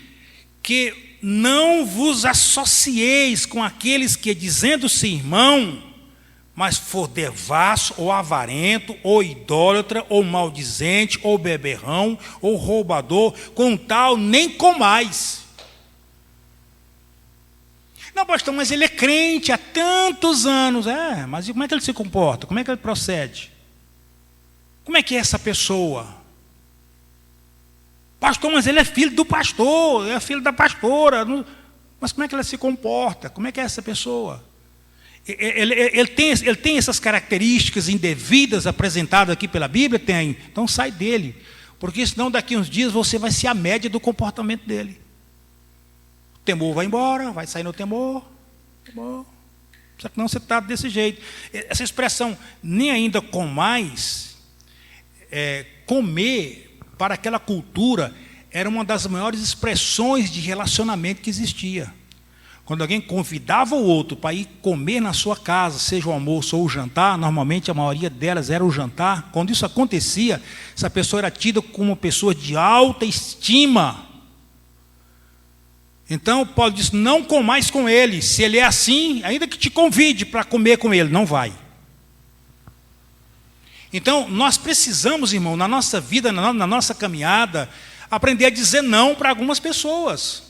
[SPEAKER 1] que não vos associeis com aqueles que, dizendo-se irmão, mas for devasso, ou avarento, ou idólatra, ou maldizente, ou beberrão, ou roubador, com tal nem comais. Não, pastor, mas ele é crente há tantos anos. Mas como é que ele se comporta? Como é que ele procede? Como é que é essa pessoa? Pastor, mas ele é filho do pastor, é filho da pastora. Mas como é que ela se comporta? Como é que é essa pessoa? Ele tem essas características indevidas apresentadas aqui pela Bíblia? Tem. Então sai dele. Porque senão daqui a uns dias você vai ser a média do comportamento dele. O temor vai embora, vai sair no temor. Só que não você está desse jeito. Essa expressão, nem ainda com mais, comer para aquela cultura era uma das maiores expressões de relacionamento que existia. Quando alguém convidava o outro para ir comer na sua casa, seja o almoço ou o jantar, normalmente a maioria delas era o jantar. Quando isso acontecia, essa pessoa era tida como uma pessoa de alta estima. Então Paulo diz: não comais com ele. Se ele é assim, ainda que te convide para comer com ele, não vai. Então, nós precisamos, irmão, na nossa vida, na nossa caminhada, aprender a dizer não para algumas pessoas.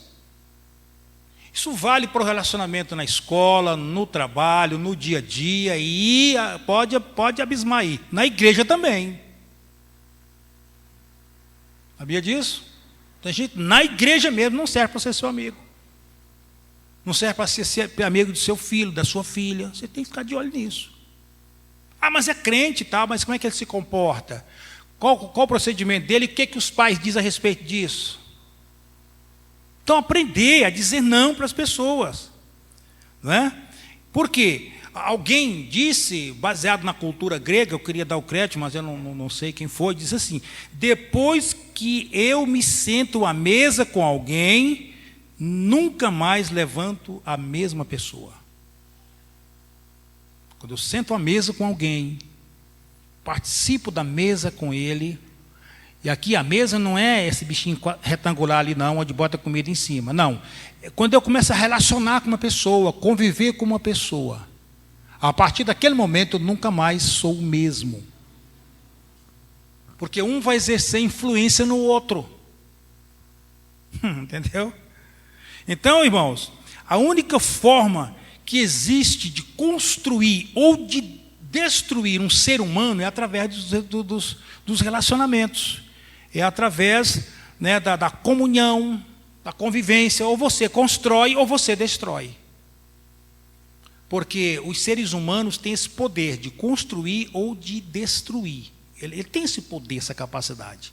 [SPEAKER 1] Isso vale para o relacionamento na escola, no trabalho, no dia a dia, e pode abismar aí. Na igreja também. Sabia disso? Tem gente, na igreja mesmo, não serve para ser seu amigo. Não serve para ser amigo do seu filho, da sua filha. Você tem que ficar de olho nisso. Ah, mas é crente e tal, mas como é que ele se comporta? Qual o procedimento dele? O que os pais dizem a respeito disso? Então, aprender a dizer não para as pessoas. Não é? Por quê? Alguém disse, baseado na cultura grega, eu queria dar o crédito, mas eu não sei quem foi, disse assim: depois que eu me sento à mesa com alguém, nunca mais levanto a mesma pessoa. Quando eu sento à mesa com alguém, participo da mesa com ele, e aqui a mesa não é esse bichinho retangular ali não, onde bota comida em cima, não. Quando eu começo a relacionar com uma pessoa, conviver com uma pessoa, a partir daquele momento eu nunca mais sou o mesmo. Porque um vai exercer influência no outro. Entendeu? Então, irmãos, a única forma que existe de construir ou de destruir um ser humano é através dos relacionamentos. É através, né, da comunhão, da convivência. Ou você constrói ou você destrói. Porque os seres humanos têm esse poder de construir ou de destruir. Ele tem esse poder, essa capacidade.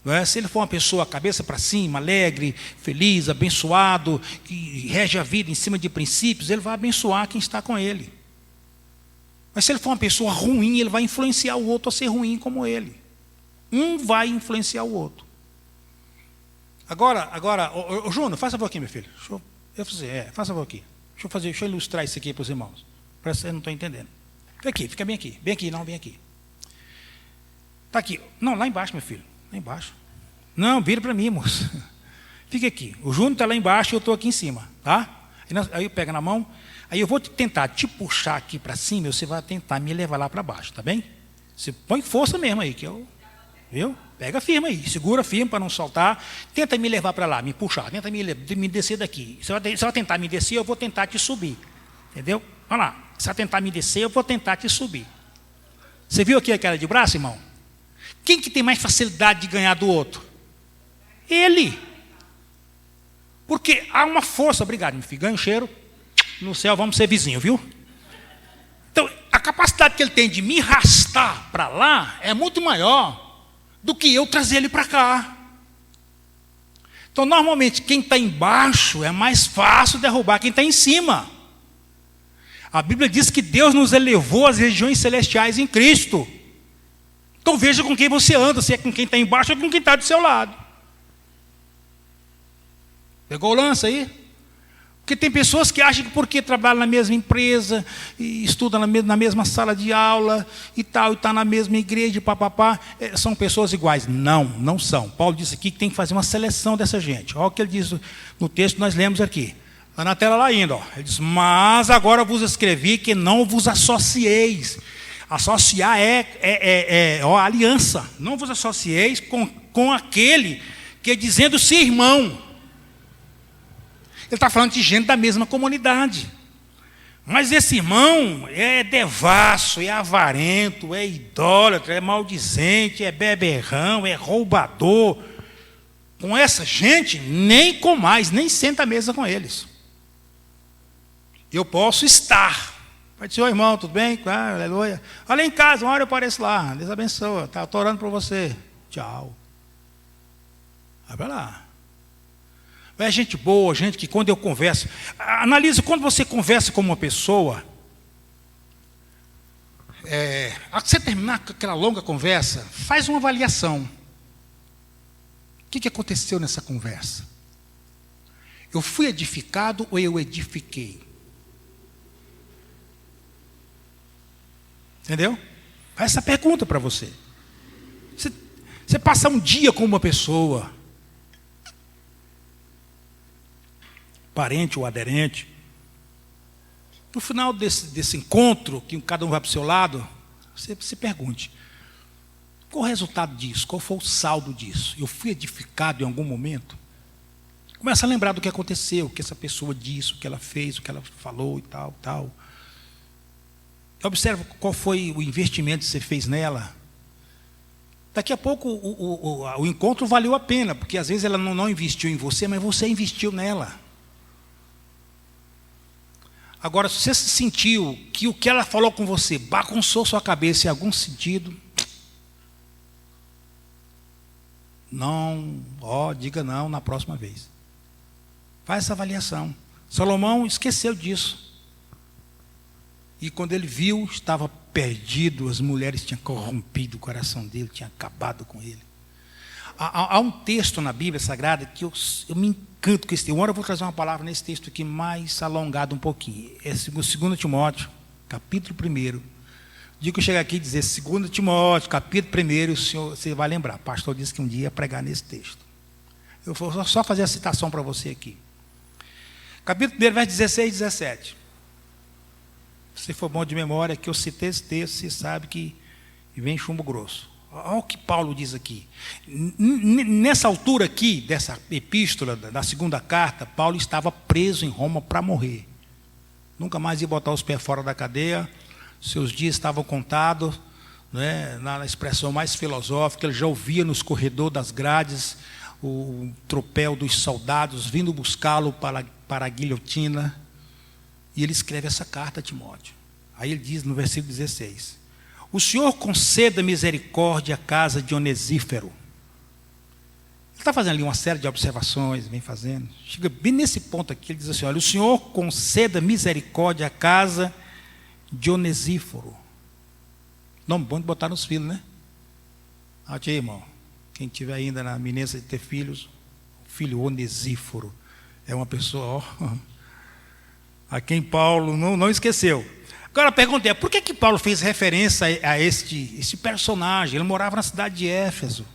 [SPEAKER 1] Não é? Se ele for uma pessoa cabeça para cima, alegre, feliz, abençoado, que rege a vida em cima de princípios, ele vai abençoar quem está com ele. Mas se ele for uma pessoa ruim, ele vai influenciar o outro a ser ruim como ele. Um vai influenciar o outro. Agora, Júnior, faz favor aqui, meu filho. Faz favor aqui. Deixa eu ilustrar isso aqui para os irmãos. Parece que vocês não estão entendendo. Fica bem aqui. Bem aqui. Está aqui. Não, lá embaixo, meu filho. Lá embaixo. Não, vira para mim, moço. Fica aqui. O Júnior está lá embaixo e eu estou aqui em cima. Tá? Aí eu pego na mão. Aí eu vou tentar te puxar aqui para cima e você vai tentar me levar lá para baixo. Tá bem? Você põe força mesmo aí. Viu? Pega firme aí. Segura firme para não soltar. Tenta me levar para lá, me puxar. Tenta me descer daqui. Você vai tentar me descer, eu vou tentar te subir. Entendeu? Olha lá. Você vai tentar me descer, eu vou tentar te subir. Você viu aqui a queda de braço, irmão? Quem que tem mais facilidade de ganhar do outro? Ele. Porque há uma força. Obrigado, meu filho. Ganha um cheiro. No céu vamos ser vizinhos, viu? Então, a capacidade que ele tem de me arrastar para lá é muito maior do que eu trazer ele para cá. Então, normalmente, quem está embaixo é mais fácil derrubar quem está em cima. A Bíblia diz que Deus nos elevou às regiões celestiais em Cristo. Então veja com quem você anda, se é com quem está embaixo ou com quem está do seu lado. Pegou o lance aí? Porque tem pessoas que acham que porque trabalham na mesma empresa, e estudam na mesma sala de aula, e tal, e está na mesma igreja, são pessoas iguais. Não são. Paulo disse aqui que tem que fazer uma seleção dessa gente. Olha o que ele diz no texto que nós lemos aqui. Está na tela lá ainda. Ó. Ele diz: mas agora vos escrevi que não vos associeis. Associar é aliança. Não vos associeis com aquele que, dizendo-se irmão, ele está falando de gente da mesma comunidade. Mas esse irmão é devasso, é avarento, é idólatra, é maldizente, é beberrão, é roubador. Com essa gente, nem senta à mesa com eles. Eu posso estar. Pode dizer: oi, irmão, tudo bem? Claro, aleluia. Olha em casa, uma hora eu apareço lá. Deus abençoe. Estou orando por você. Tchau. Vai para lá. É gente boa, gente que quando eu converso... Analise, quando você conversa com uma pessoa, a você terminar aquela longa conversa, faz uma avaliação. O que aconteceu nessa conversa? Eu fui edificado ou eu edifiquei? Entendeu? Faz essa pergunta para você. Você passa um dia com uma pessoa, parente ou aderente, no final desse encontro, que cada um vai para o seu lado, Você se pergunte, qual o resultado disso? Qual foi o saldo disso? Eu fui edificado em algum momento? Começa a lembrar do que aconteceu, o que essa pessoa disse, o que ela fez, o que ela falou e tal, tal. Observa qual foi o investimento que você fez nela. Daqui a pouco o encontro valeu a pena, porque às vezes ela não investiu em você, mas você investiu nela. Agora, se você sentiu que o que ela falou com você bagunçou sua cabeça em algum sentido, diga não na próxima vez. Faz essa avaliação. Salomão esqueceu disso. E quando ele viu, estava perdido, as mulheres tinham corrompido o coração dele, tinham acabado com ele. Há um texto na Bíblia Sagrada que eu me encanto com esse texto. Agora eu vou trazer uma palavra nesse texto aqui mais alongado um pouquinho. É 2 Timóteo, capítulo 1. O dia que eu chegar aqui e dizer 2 Timóteo, capítulo 1, o senhor, você vai lembrar. O pastor disse que um dia ia pregar nesse texto. Eu vou só fazer a citação para você aqui. Capítulo 1, verso 16 e 17. Se for bom de memória, que eu citei esse texto, você sabe que vem chumbo grosso. Olha o que Paulo diz aqui. Nessa altura aqui, dessa epístola, da segunda carta, Paulo estava preso em Roma para morrer. Nunca mais ia botar os pés fora da cadeia, seus dias estavam contados, né, na expressão mais filosófica, ele já ouvia nos corredores das grades o tropel dos soldados vindo buscá-lo para a guilhotina. E ele escreve essa carta a Timóteo. Aí ele diz no versículo 16: o Senhor conceda misericórdia à casa de Onesífero. Ele está fazendo ali uma série de observações, vem fazendo. Chega bem nesse ponto aqui, ele diz assim: olha, o Senhor conceda misericórdia à casa de Onesíforo. Nome bom de botar nos filhos, né? Aí, irmão, quem tiver ainda na iminência de ter filhos, o filho Onesíforo é uma pessoa, a quem Paulo não esqueceu. Agora a pergunta é, por que Paulo fez referência a este personagem? Ele morava na cidade de Éfeso.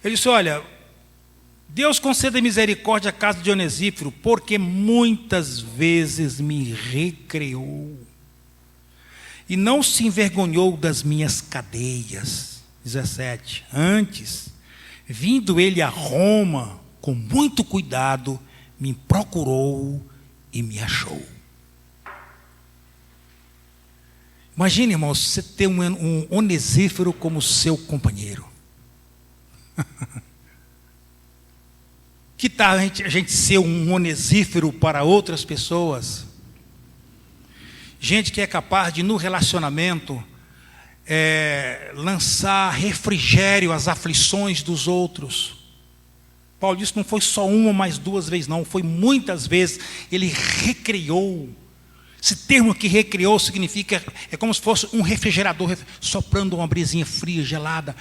[SPEAKER 1] Ele disse, olha, Deus conceda misericórdia à casa de Onesíforo, porque muitas vezes me recreou e não se envergonhou das minhas cadeias. 17. Antes, vindo ele a Roma, com muito cuidado, me procurou e me achou. Imagine, irmãos, você ter um Onesíforo como seu companheiro. Que tal a gente ser um Onesíforo para outras pessoas? Gente que é capaz de, no relacionamento, lançar refrigério às aflições dos outros. Paulo disse que não foi só uma, mas 2 vezes não, foi muitas vezes. Ele recriou. Esse termo que recriou significa, é como se fosse um refrigerador soprando uma brisinha fria, gelada.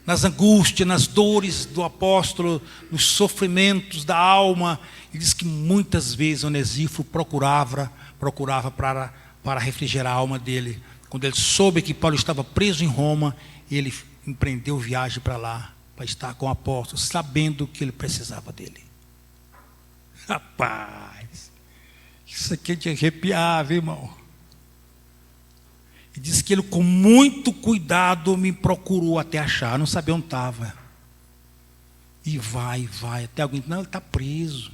[SPEAKER 1] Nas angústias, nas dores do apóstolo, nos sofrimentos da alma. Ele diz que muitas vezes Onesíforo procurava para refrigerar a alma dele. Quando ele soube que Paulo estava preso em Roma, ele empreendeu viagem para lá, para estar com o apóstolo, sabendo que ele precisava dele. Rapaz, isso aqui te arrepiava, irmão. E diz que ele com muito cuidado me procurou até achar, não sabia onde estava. E vai, até alguém, não, ele está preso.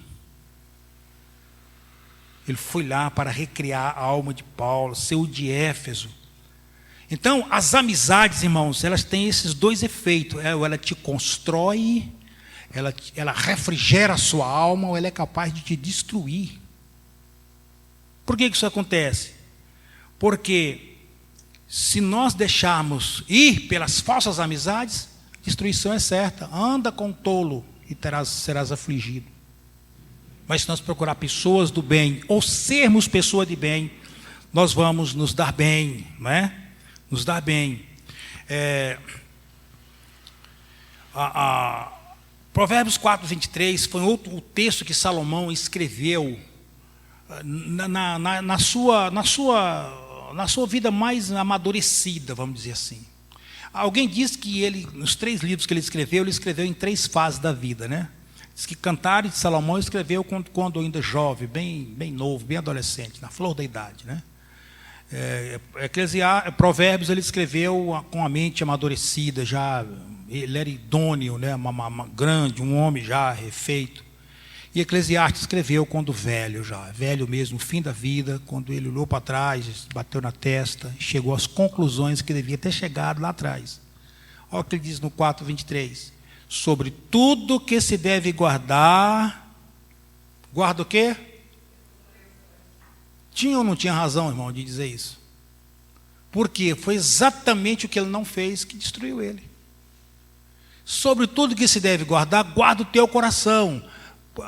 [SPEAKER 1] Ele foi lá para recriar a alma de Paulo, ser o de Éfeso. Então, as amizades, irmãos, elas têm esses 2 efeitos. Ou ela te constrói, ela refrigera a sua alma, ou ela é capaz de te destruir. Por que isso acontece? Porque se nós deixarmos ir pelas falsas amizades, destruição é certa. Anda com tolo e serás afligido. Mas se nós procurar pessoas do bem, ou sermos pessoa de bem, nós vamos nos dar bem, não é? Nos dar bem. Provérbios 4, 23 foi o texto que Salomão escreveu na sua vida mais amadurecida, vamos dizer assim. Alguém diz que ele, nos 3 livros que ele escreveu em 3 fases da vida, né? Diz que Cantares de Salomão escreveu quando ainda jovem, bem novo, bem adolescente, na flor da idade, né? Provérbios ele escreveu com a mente amadurecida, já ele era idôneo, né? Grande, um homem já refeito. E Eclesiastes escreveu quando velho já, velho mesmo, no fim da vida, quando ele olhou para trás, bateu na testa, chegou às conclusões que devia ter chegado lá atrás. Olha o que ele diz no 4:23. Sobre tudo que se deve guardar, guarda o quê? Tinha ou não tinha razão, irmão, de dizer isso? Porque foi exatamente o que ele não fez que destruiu ele. Sobre tudo que se deve guardar, guarda o teu coração.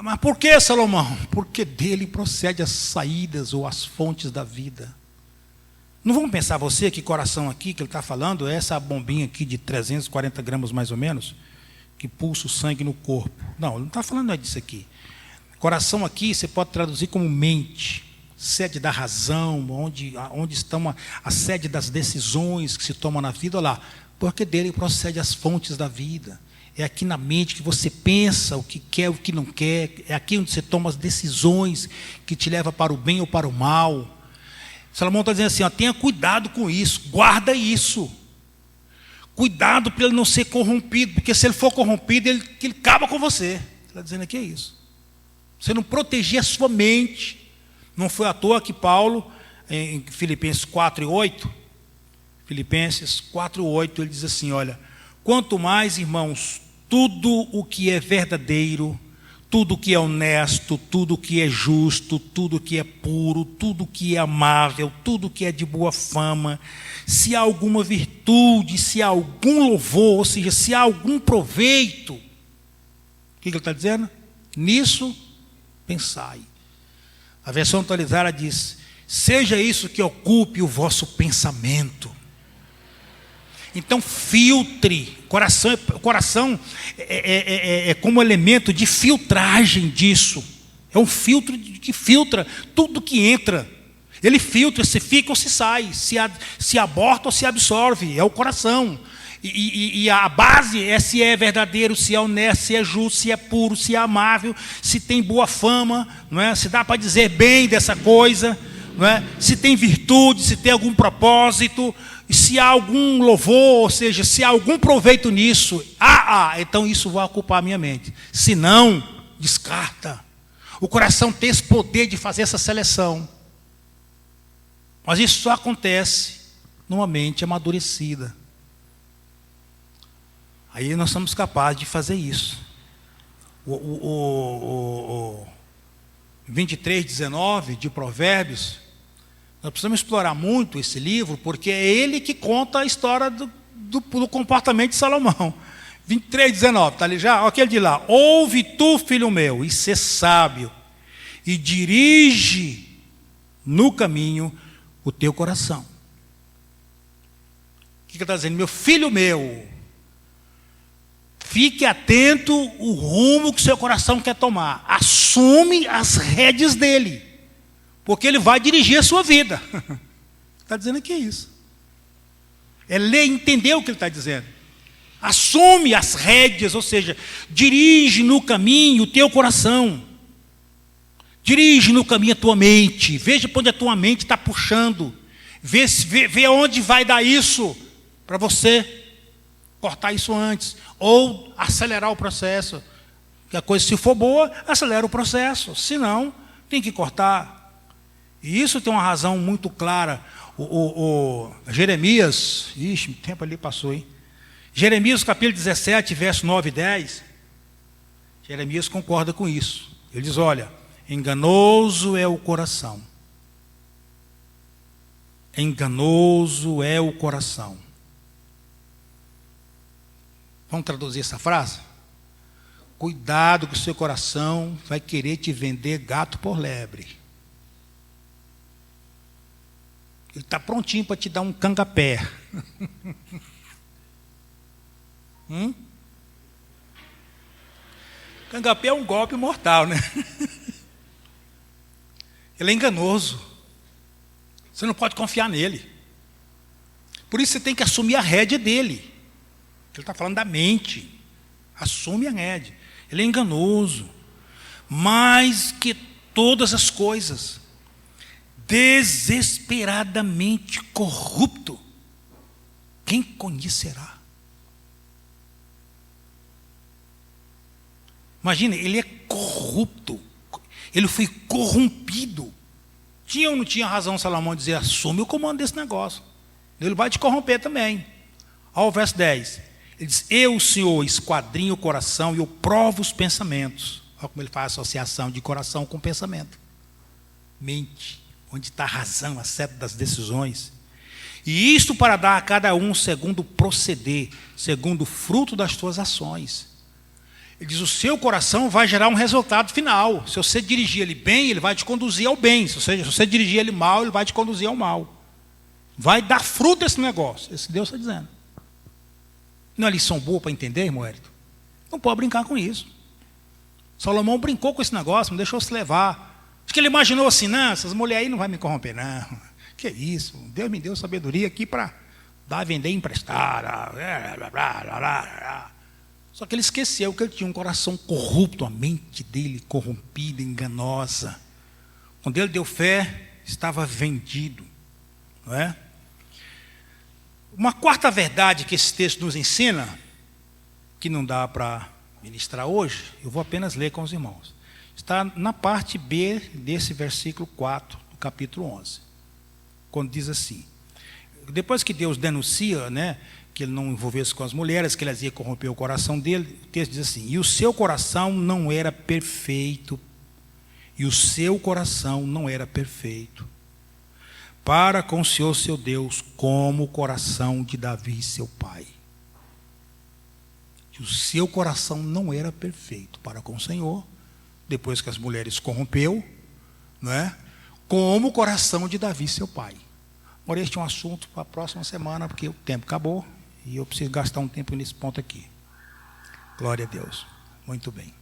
[SPEAKER 1] Mas por que, Salomão? Porque dele procede as saídas ou as fontes da vida. Não vamos pensar você que coração aqui, que ele está falando, é essa bombinha aqui de 340 gramas mais ou menos, que pulsa o sangue no corpo. Não, ele não está falando disso aqui. Coração aqui você pode traduzir como mente, sede da razão, onde estão a sede das decisões que se tomam na vida. Olha lá, porque dele procede as fontes da vida. É aqui na mente que você pensa o que quer, o que não quer. É aqui onde você toma as decisões que te levam para o bem ou para o mal. Salomão está dizendo assim, ó, tenha cuidado com isso, guarda isso. Cuidado para ele não ser corrompido, porque se ele for corrompido, ele acaba com você. Ele está dizendo aqui é isso. Você não proteger a sua mente. Não foi à toa que Paulo, em Filipenses 4:8, ele diz assim, olha, quanto mais, irmãos, tudo o que é verdadeiro, tudo o que é honesto, tudo o que é justo, tudo o que é puro, tudo o que é amável, tudo o que é de boa fama, se há alguma virtude, se há algum louvor, ou seja, se há algum proveito, o que ele está dizendo? Nisso pensai. A versão atualizada diz, seja isso que ocupe o vosso pensamento. Então filtre, coração é como elemento de filtragem disso. É um filtro que filtra tudo que entra. Ele filtra se fica ou se sai, se aborta ou se absorve. É o coração. E a base é se é verdadeiro, se é honesto, se é justo, se é puro, se é amável, se tem boa fama, não é? Se dá para dizer bem dessa coisa, não é? Se tem virtude, se tem algum propósito, se há algum louvor, ou seja, se há algum proveito nisso, então isso vai ocupar a minha mente. Se não, descarta. O coração tem esse poder de fazer essa seleção. Mas isso só acontece numa mente amadurecida. Aí nós somos capazes de fazer isso. O 23:19 de Provérbios, nós precisamos explorar muito esse livro, porque é ele que conta a história do comportamento de Salomão. 23:19, está ali já? Olha aquele de lá. Ouve tu, filho meu, e sê sábio, e dirige no caminho o teu coração. O que ele está dizendo? Meu filho meu, fique atento o rumo que seu coração quer tomar. Assume as rédeas dele, porque ele vai dirigir a sua vida. Está dizendo que é isso. É ler e entender o que ele está dizendo. Assume as rédeas, ou seja, dirige no caminho o teu coração. Dirige no caminho a tua mente. Veja para onde a tua mente está puxando. Vê onde vai dar isso, para você cortar isso antes. Ou acelerar o processo. Que a coisa, se for boa, acelera o processo. Se não, tem que cortar. E isso tem uma razão muito clara. O Jeremias, o tempo ali passou, hein? Jeremias capítulo 17, verso 9 e 10. Jeremias concorda com isso. Ele diz, olha, enganoso é o coração. Enganoso é o coração. Vamos traduzir essa frase? Cuidado que o seu coração vai querer te vender gato por lebre. Ele está prontinho para te dar um cangapé. Cangapé é um golpe mortal, né? Ele é enganoso. Você não pode confiar nele. Por isso você tem que assumir a rédea dele. Ele está falando da mente. Assume a rédea. ele é enganoso, mais que todas as coisas, desesperadamente corrupto. Quem conhecerá? Imagina, ele é corrupto, ele foi corrompido. Tinha ou não tinha razão Salomão dizer: assume o comando desse negócio, ele vai te corromper também. Olha o verso 10, ele diz: eu, Senhor, esquadrinho o coração e eu provo os pensamentos. Olha como ele faz associação de coração com pensamento. Mente, onde está a razão, a seta das decisões. E isto para dar a cada um segundo o proceder, segundo o fruto das tuas ações. Ele diz: o seu coração vai gerar um resultado final. Se você dirigir ele bem, ele vai te conduzir ao bem. Se você dirigir ele mal, ele vai te conduzir ao mal. Vai dar fruto esse negócio. Esse Deus está dizendo. Não é lição boa para entender, irmão Hérito? Não pode brincar com isso. Salomão brincou com esse negócio, não deixou se levar. Acho que ele imaginou assim: não, essas mulheres aí não vão me corromper, não. Que isso? Deus me deu sabedoria aqui para dar, vender e emprestar. Só que ele esqueceu que ele tinha um coração corrupto, a mente dele corrompida, enganosa. Quando ele deu fé, estava vendido. Não é? Uma quarta verdade que esse texto nos ensina, que não dá para ministrar hoje, eu vou apenas ler com os irmãos. Está na parte B desse versículo 4, do capítulo 11. Quando diz assim: depois que Deus denuncia, né, que ele não envolvesse com as mulheres, que elas iam corromper o coração dele, o texto diz assim: e o seu coração não era perfeito, para com o Senhor seu Deus, como o coração de Davi seu pai. E o seu coração não era perfeito para com o Senhor, depois que as mulheres corrompeu, não é? Como o coração de Davi seu pai. Agora, este é um assunto para a próxima semana, porque o tempo acabou e eu preciso gastar um tempo nesse ponto aqui. Glória a Deus. Muito bem.